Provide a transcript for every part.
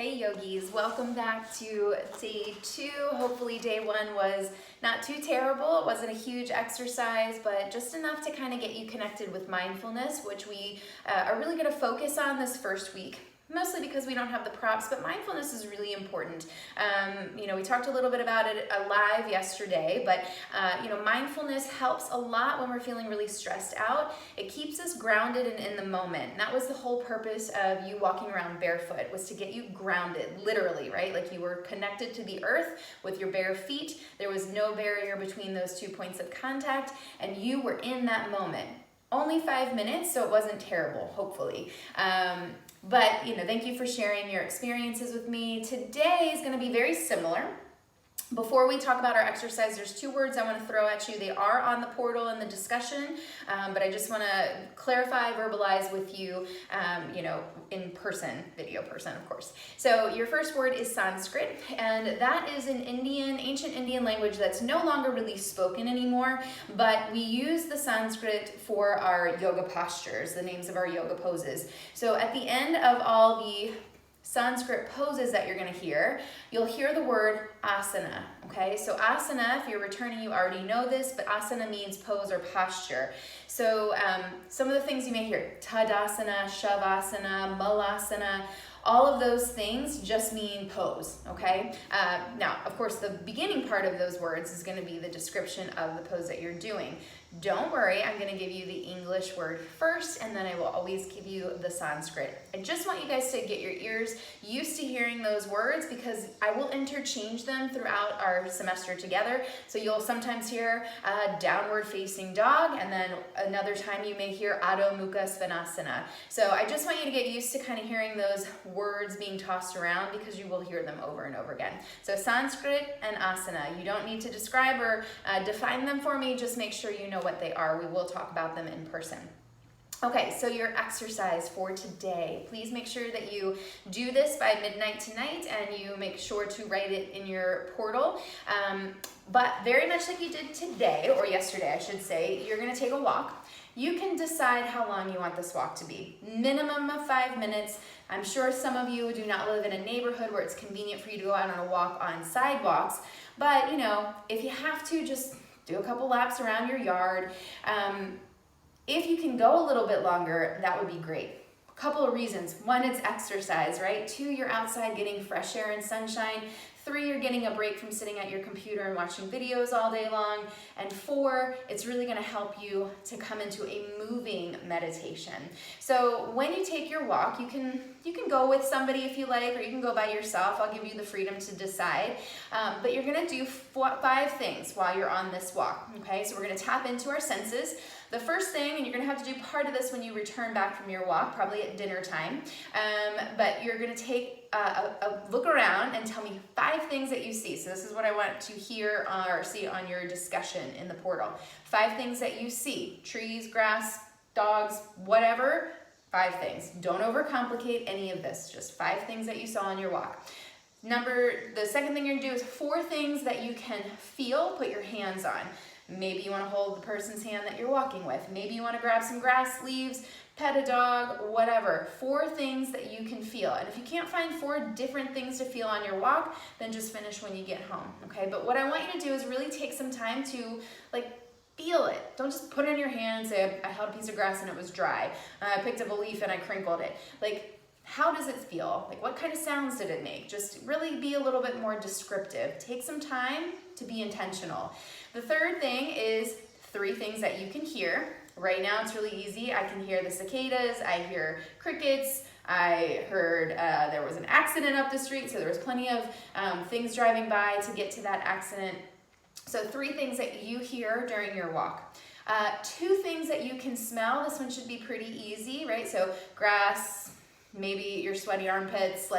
Hey yogis, welcome back to day 2. Hopefully day 1 was not too terrible. It wasn't a huge exercise, but just enough to kind of get you connected with mindfulness, which we are really going to focus on this first week. Mostly because we don't have the props, but mindfulness is really important. We talked a little bit about it live yesterday, but mindfulness helps a lot when we're feeling really stressed out. It keeps us grounded and in the moment. And that was the whole purpose of you walking around barefoot, was to get you grounded, literally, right? Like you were connected to the earth with your bare feet. There was no barrier between those 2 points of contact, and you were in that moment. Only 5 minutes, so it wasn't terrible, hopefully. But thank you for sharing your experiences with me. Today is going to be very similar. Before we talk about our exercise, there's 2 words I want to throw at you. They are on the portal in the discussion, but I just want to clarify, verbalize with you, in person, video person, of course. So your first word is Sanskrit, and that is an ancient Indian language that's no longer really spoken anymore, but we use the Sanskrit for our yoga postures, the names of our yoga poses. So at the end of all the Sanskrit poses that you're going to hear, you'll hear the word asana, okay? So asana, if you're returning, you already know this, but asana means pose or posture. So some of the things you may hear, tadasana, shavasana, malasana, all of those things just mean pose, okay? Now, of course, the beginning part of those words is going to be the description of the pose that you're doing. Don't worry, I'm going to give you the English word first, and then I will always give you the Sanskrit. I just want you guys to get your ears used to hearing those words, because I will interchange them throughout our semester together. So you'll sometimes hear downward facing dog, and then another time you may hear Adho Mukha Svanasana. So I just want you to get used to kind of hearing those words being tossed around, because you will hear them over and over again. So Sanskrit and asana. You don't need to describe or define them for me. Just make sure you know what they are. We will talk about them in person. Okay, so your exercise for today. Please make sure that you do this by midnight tonight, and you make sure to write it in your portal. But very much like you did today, or yesterday I should say, you're going to take a walk. You can decide how long you want this walk to be. Minimum of 5 minutes. I'm sure some of you do not live in a neighborhood where it's convenient for you to go out on a walk on sidewalks, but if you have to, just do a couple laps around your yard. If you can go a little bit longer, that would be great. A couple of reasons. 1, it's exercise, right? 2, you're outside getting fresh air and sunshine. 3, you're getting a break from sitting at your computer and watching videos all day long. And 4, it's really going to help you to come into a moving meditation. So when you take your walk, you can go with somebody if you like, or you can go by yourself. I'll give you the freedom to decide. But you're going to do 5 things while you're on this walk. Okay, so we're going to tap into our senses. The first thing, and you're going to have to do part of this when you return back from your walk, probably at dinner time, but you're going to take a look around and tell me 5 things that you see. So this is what I want to hear or see on your discussion in the portal. 5 things that you see: trees, grass, dogs, whatever. 5 things. Don't overcomplicate any of this. Just 5 things that you saw on your walk. The second thing you're going to do is 4 things that you can feel, put your hands on. Maybe you want to hold the person's hand that you're walking with. Maybe you want to grab some grass leaves, pet a dog, whatever. 4 things that you can feel. And if you can't find 4 different things to feel on your walk, then just finish when you get home, okay? But what I want you to do is really take some time to feel it. Don't just put it in your hand and say, I held a piece of grass and it was dry. I picked up a leaf and I crinkled it. How does it feel? What kind of sounds did it make? Just really be a little bit more descriptive. Take some time to be intentional. The third thing is 3 things that you can hear. Right now it's really easy. I can hear the cicadas. I hear crickets. I heard there was an accident up the street, so there was plenty of things driving by to get to that accident. So 3 things that you hear during your walk. 2 things that you can smell. This one should be pretty easy, right? So grass, maybe your sweaty armpits,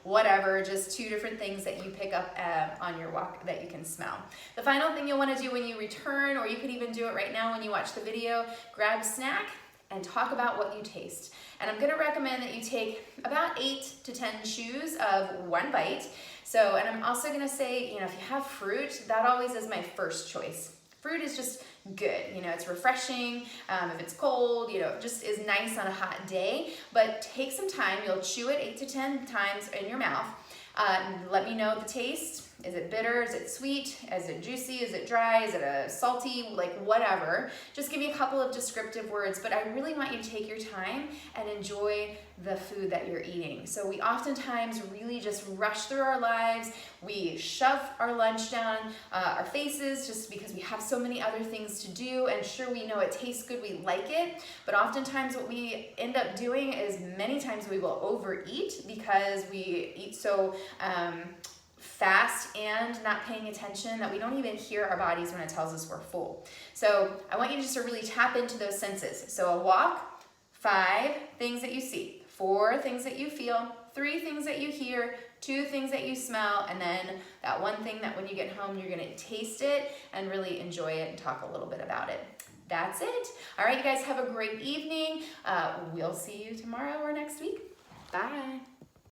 whatever, just 2 different things that you pick up on your walk that you can smell. The final thing you'll want to do when you return, or you could even do it right now when you watch the video, grab a snack and talk about what you taste. And I'm going to recommend that you take about 8 to 10 chews of 1 bite. So, and I'm also going to say, if you have fruit, that always is my first choice. Fruit is just good. You know, it's refreshing. If it's cold, you know, it just is nice on a hot day. But take some time. You'll chew it 8 to 10 times in your mouth. Let me know the taste. Is it bitter? Is it sweet? Is it juicy? Is it dry? Is it a salty? Like whatever. Just give me a couple of descriptive words, but I really want you to take your time and enjoy the food that you're eating. So we oftentimes really just rush through our lives. We shove our lunch down our faces just because we have so many other things to do, and sure, we know it tastes good, we like it, but oftentimes what we end up doing is many times we will overeat because we eat so fast and not paying attention that we don't even hear our bodies when it tells us we're full. So I want you just to really tap into those senses. So a walk, 5 things that you see, 4 things that you feel, 3 things that you hear, 2 things that you smell, and then that one thing that when you get home, you're gonna taste it and really enjoy it and talk a little bit about it. That's it. All right, you guys have a great evening. We'll see you tomorrow or next week. Bye.